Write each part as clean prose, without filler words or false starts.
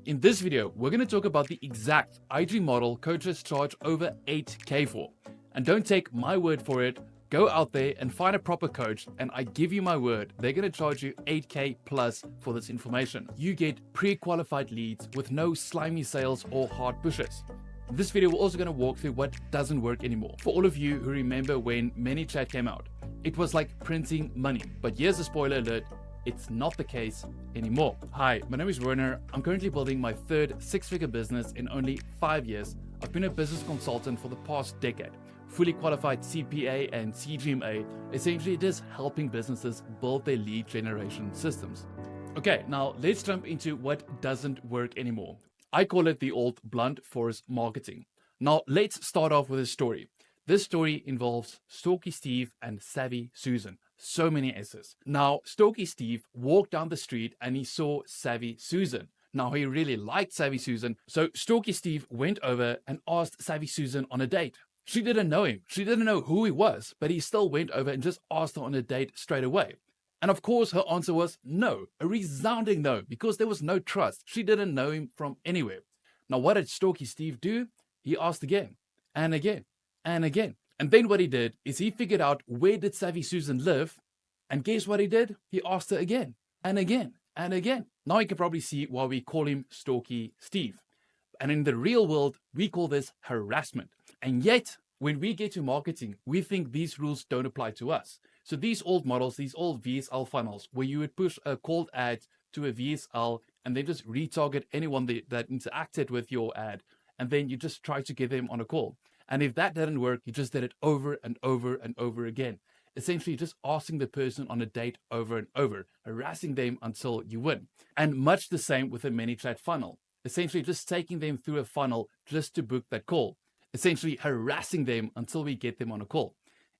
In this video, we're going to talk about the exact IG model coaches charge over 8K for. And don't take my word for it, go out there and find a proper coach, and I give you my word, they're going to charge you 8K plus for this information. You get pre-qualified leads with no slimy sales or hard pushes. In this video, we're also going to walk through what doesn't work anymore. For all of you who remember when ManyChat came out, it was like printing money. But here's a spoiler alert, it's not the case anymore. Hi, my name is Werner. I'm currently building my third six-figure business in only 5 years. I've been a business consultant for the past decade, fully qualified CPA and CGMA, essentially just helping businesses build their lead generation systems. Okay, now let's jump into what doesn't work anymore. I call it the old blunt force marketing. Now let's start off with a story. This story involves Stalky Steve and Savvy Susan. So many S's. Now, Stalky Steve walked down the street and he saw Savvy Susan. Now, he really liked Savvy Susan, so Stalky Steve went over and asked Savvy Susan on a date. She didn't know him. She didn't know who he was, but he still went over and just asked her on a date straight away. And of course, her answer was no, a resounding no, because there was no trust. She didn't know him from anywhere. Now, what did Stalky Steve do? He asked again and again and again. And then what he did is he figured out where did Savvy Susan live, and guess what he did? He asked her again and again and again. Now you can probably see why we call him Stalky Steve. And in the real world, we call this harassment. And yet, when we get to marketing, we think these rules don't apply to us. So these old models, these old VSL funnels, where you would push a cold ad to a VSL and then just retarget anyone that interacted with your ad, and then you just try to get them on a call. And if that didn't work, you just did it over and over and over again. Essentially just asking the person on a date over and over, harassing them until you win. And much the same with a ManyChat funnel. Essentially just taking them through a funnel just to book that call. Essentially harassing them until we get them on a call.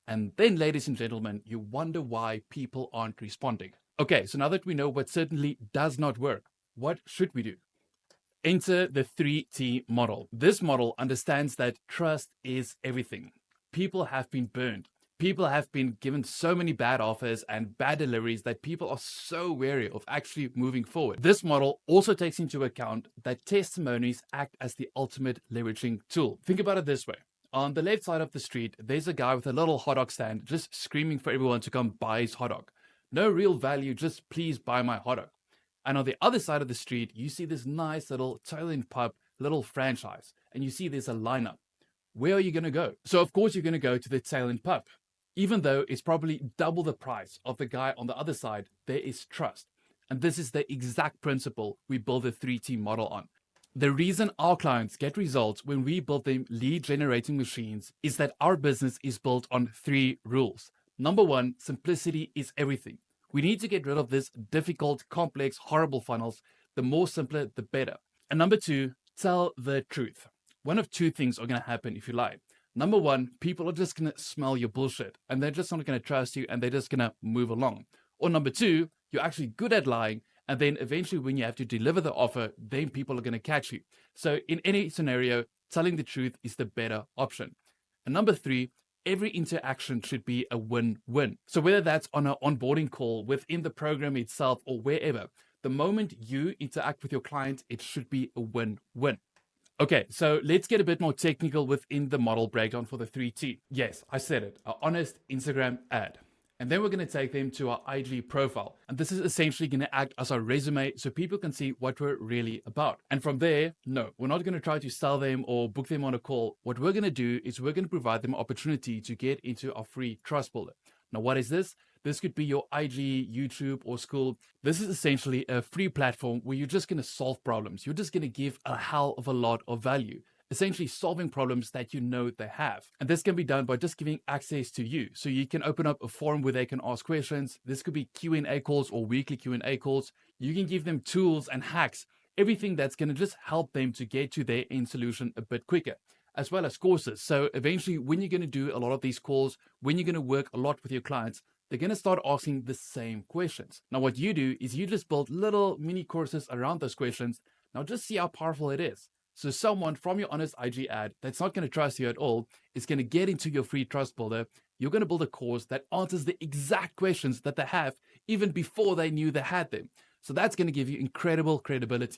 And then, ladies and gentlemen, you wonder why people aren't responding. Okay, so now that we know what certainly does not work, what should we do? Enter the 3T model. This model understands that trust is everything. People have been burned. People have been given so many bad offers and bad deliveries that people are so wary of actually moving forward. This model also takes into account that testimonies act as the ultimate leveraging tool. Think about it this way. On the left side of the street, there's a guy with a little hot dog stand just screaming for everyone to come buy his hot dog. No real value, just please buy my hot dog. And on the other side of the street, you see this nice little tail-end pub, little franchise, and you see there's a lineup. Where are you going to go? So of course you're going to go to the tail-end pub. Even though it's probably double the price of the guy on the other side, there is trust. And this is the exact principle we build the 3T model on. The reason our clients get results when we build them lead generating machines is that our business is built on 3 rules. Number 1, simplicity is everything. We need to get rid of this difficult, complex, horrible funnels. The more simpler, the better. And number 2, tell the truth. One of 2 things are going to happen if you lie. Number 1, people are just going to smell your bullshit and they're just not going to trust you and they're just going to move along. Or number 2, you're actually good at lying, and then eventually when you have to deliver the offer, then people are going to catch you. So in any scenario, telling the truth is the better option. And number 3, every interaction should be a win-win. So whether that's on an onboarding call, within the program itself, or wherever, the moment you interact with your client, it should be a win-win. Okay, so let's get a bit more technical within the model breakdown for the 3T. Yes, I said it, an honest Instagram ad. And then we're going to take them to our IG profile. And this is essentially going to act as our resume so people can see what we're really about. And from there, no, we're not going to try to sell them or book them on a call. What we're going to do is we're going to provide them an opportunity to get into our free trust builder. Now, what is this? This could be your IG, YouTube, or school. This is essentially a free platform where you're just going to solve problems. You're just going to give a hell of a lot of value. Essentially solving problems that you know they have. And this can be done by just giving access to you. So you can open up a forum where they can ask questions. This could be Q&A calls or weekly Q&A calls. You can give them tools and hacks, everything that's going to just help them to get to their end solution a bit quicker, as well as courses. So eventually when you're going to do a lot of these calls, when you're going to work a lot with your clients, they're going to start asking the same questions. Now what you do is you just build little mini courses around those questions. Now just see how powerful it is. So someone from your honest IG ad that's not going to trust you at all is going to get into your free trust builder. You're going to build a course that answers the exact questions that they have even before they knew they had them. So that's going to give you incredible credibility.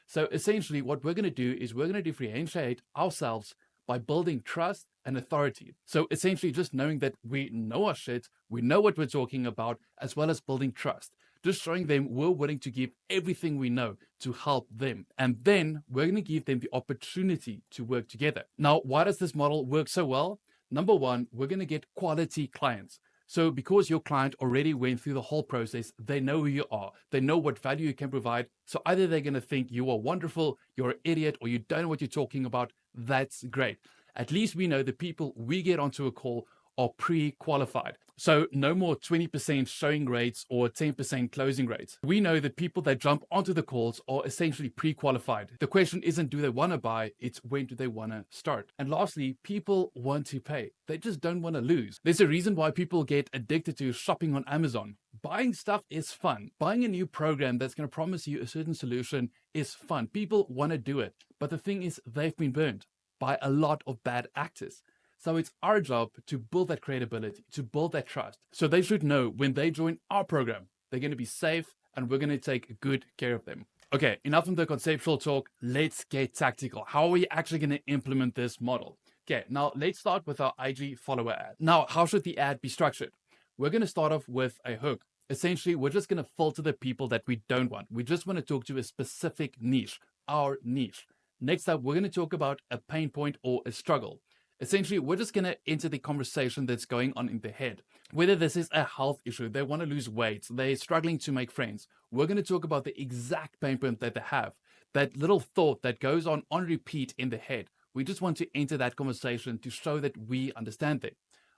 So essentially what we're going to do is we're going to differentiate ourselves by building trust and authority. So essentially just knowing that we know our shit, we know what we're talking about, as well as building trust. Just showing them we're willing to give everything we know to help them. And then we're going to give them the opportunity to work together. Now, why does this model work so well? Number one, we're going to get quality clients. So because your client already went through the whole process, they know who you are, they know what value you can provide. So either they're going to think you are wonderful, you're an idiot, or you don't know what you're talking about. That's great. At least we know the people we get onto a call are pre-qualified. So no more 20% showing rates or 10% closing rates. We know that people that jump onto the calls are essentially pre-qualified. The question isn't do they want to buy, it's when do they want to start. And lastly, people want to pay. They just don't want to lose. There's a reason why people get addicted to shopping on Amazon. Buying stuff is fun. Buying a new program that's going to promise you a certain solution is fun. People want to do it. But the thing is, they've been burned by a lot of bad actors. So it's our job to build that credibility, to build that trust. So they should know when they join our program, they're going to be safe and we're going to take good care of them. Okay, enough of the conceptual talk. Let's get tactical. How are we actually going to implement this model? Okay, now let's start with our IG follower ad. Now, how should the ad be structured? We're going to start off with a hook. Essentially, we're just going to filter the people that we don't want. We just want to talk to a specific niche, our niche. Next up, we're going to talk about a pain point or a struggle. Essentially, we're just going to enter the conversation that's going on in their head. Whether this is a health issue, they want to lose weight, they're struggling to make friends. We're going to talk about the exact pain point that they have, that little thought that goes on repeat in their head. We just want to enter that conversation to show that we understand them.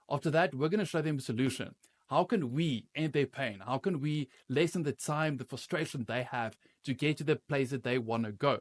After that, we're going to show them a solution. How can we end their pain? How can we lessen the time, the frustration they have to get to the place that they want to go?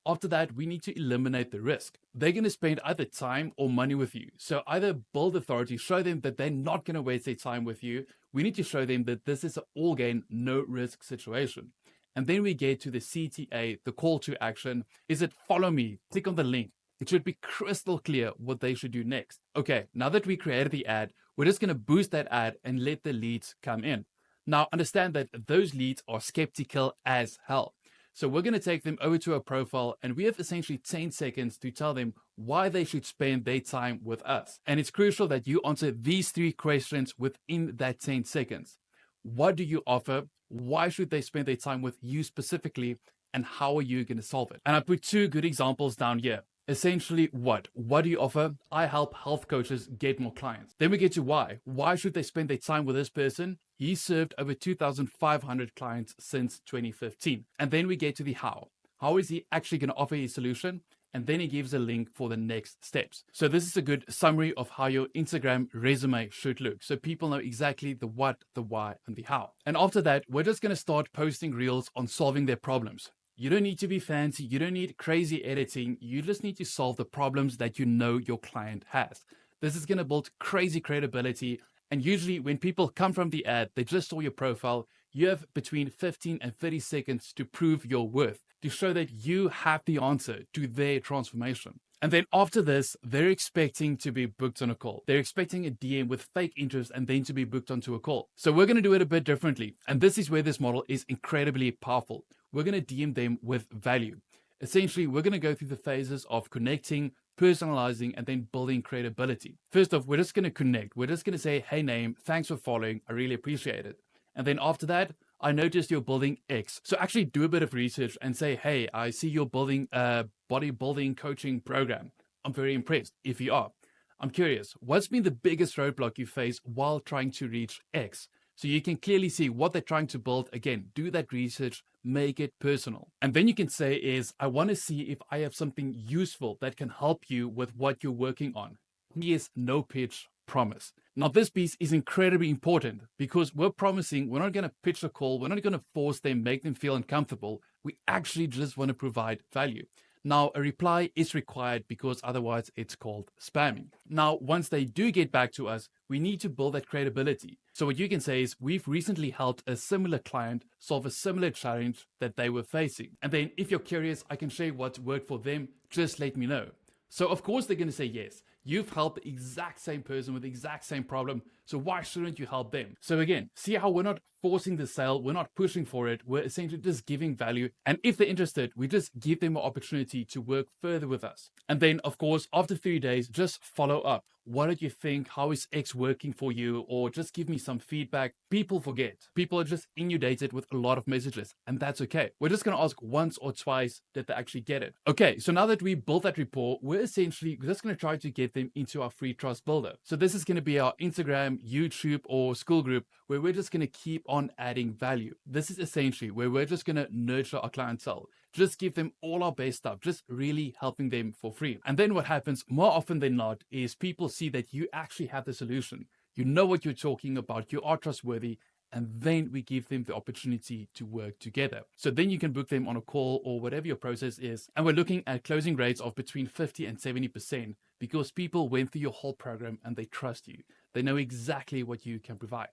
After that, we need to eliminate the risk. They're going to spend either time or money with you. So either build authority, show them that they're not going to waste their time with you. We need to show them that this is an all gain, no risk situation. And then we get to the CTA, the call to action. Is it follow me? Click on the link. It should be crystal clear what they should do next. Okay, now that we created the ad, we're just going to boost that ad and let the leads come in. Now understand that those leads are skeptical as hell. So we're going to take them over to a profile and we have essentially 10 seconds to tell them why they should spend their time with us. And it's crucial that you answer these 3 questions within that 10 seconds. What do you offer? Why should they spend their time with you specifically? And how are you going to solve it? And I put 2 good examples down here. Essentially, what do you offer? I help health coaches get more clients. Then we get to why. Why should they spend their time with this person? He served over 2,500 clients since 2015. And then we get to the how. How is he actually going to offer a solution? And then he gives a link for the next steps. So this is a good summary of how your Instagram resume should look. So people know exactly the what, the why, and the how. And after that, we're just going to start posting reels on solving their problems. You don't need to be fancy. You don't need crazy editing. You just need to solve the problems that you know your client has. This is going to build crazy credibility. And usually when people come from the ad, they just saw your profile. You have between 15 and 30 seconds to prove your worth, to show that you have the answer to their transformation. And then after this, they're expecting to be booked on a call. They're expecting a DM with fake interest and then to be booked onto a call. So we're going to do it a bit differently. And this is where this model is incredibly powerful. We're going to DM them with value. Essentially, we're going to go through the phases of connecting, personalizing, and then building credibility. First off, we're just going to connect. We're just going to say, hey name, thanks for following. I really appreciate it. And then after that, I noticed you're building X. So actually do a bit of research and say, hey, I see you're building a bodybuilding coaching program. I'm very impressed if you are. I'm curious, what's been the biggest roadblock you face while trying to reach X? So you can clearly see what they're trying to build. Again, do that research, make it personal. And then you can say is, I want to see if I have something useful that can help you with what you're working on. Here's no pitch promise. Now this piece is incredibly important because we're promising we're not going to pitch a call. We're not going to force them, make them feel uncomfortable. We actually just want to provide value. Now, a reply is required because otherwise it's called spamming. Now, once they do get back to us, we need to build that credibility. So what you can say is, we've recently helped a similar client solve a similar challenge that they were facing. And then if you're curious, I can share what worked for them. Just let me know. So of course they're going to say yes. You've helped the exact same person with the exact same problem. So why shouldn't you help them? So again, see how we're not forcing the sale, we're not pushing for it, we're essentially just giving value. And if they're interested, we just give them an opportunity to work further with us. And then, of course, after 3 days, just follow up. What did you think? How is X working for you? Or just give me some feedback. People forget. People are just inundated with a lot of messages, and that's okay. We're just going to ask once or twice that they actually get it. Okay, so now that we built that rapport, we're essentially just going to try to get them into our free trust builder. So this is going to be our Instagram, YouTube, or school group where we're just going to keep on adding value. This is essentially where we're just going to nurture our clientele. Just give them all our best stuff, just really helping them for free. And then what happens more often than not is people see that you actually have the solution. You know what you're talking about, you are trustworthy, and then we give them the opportunity to work together. So then you can book them on a call or whatever your process is. And we're looking at closing rates of between 50 and 70% because people went through your whole program and they trust you. They know exactly what you can provide.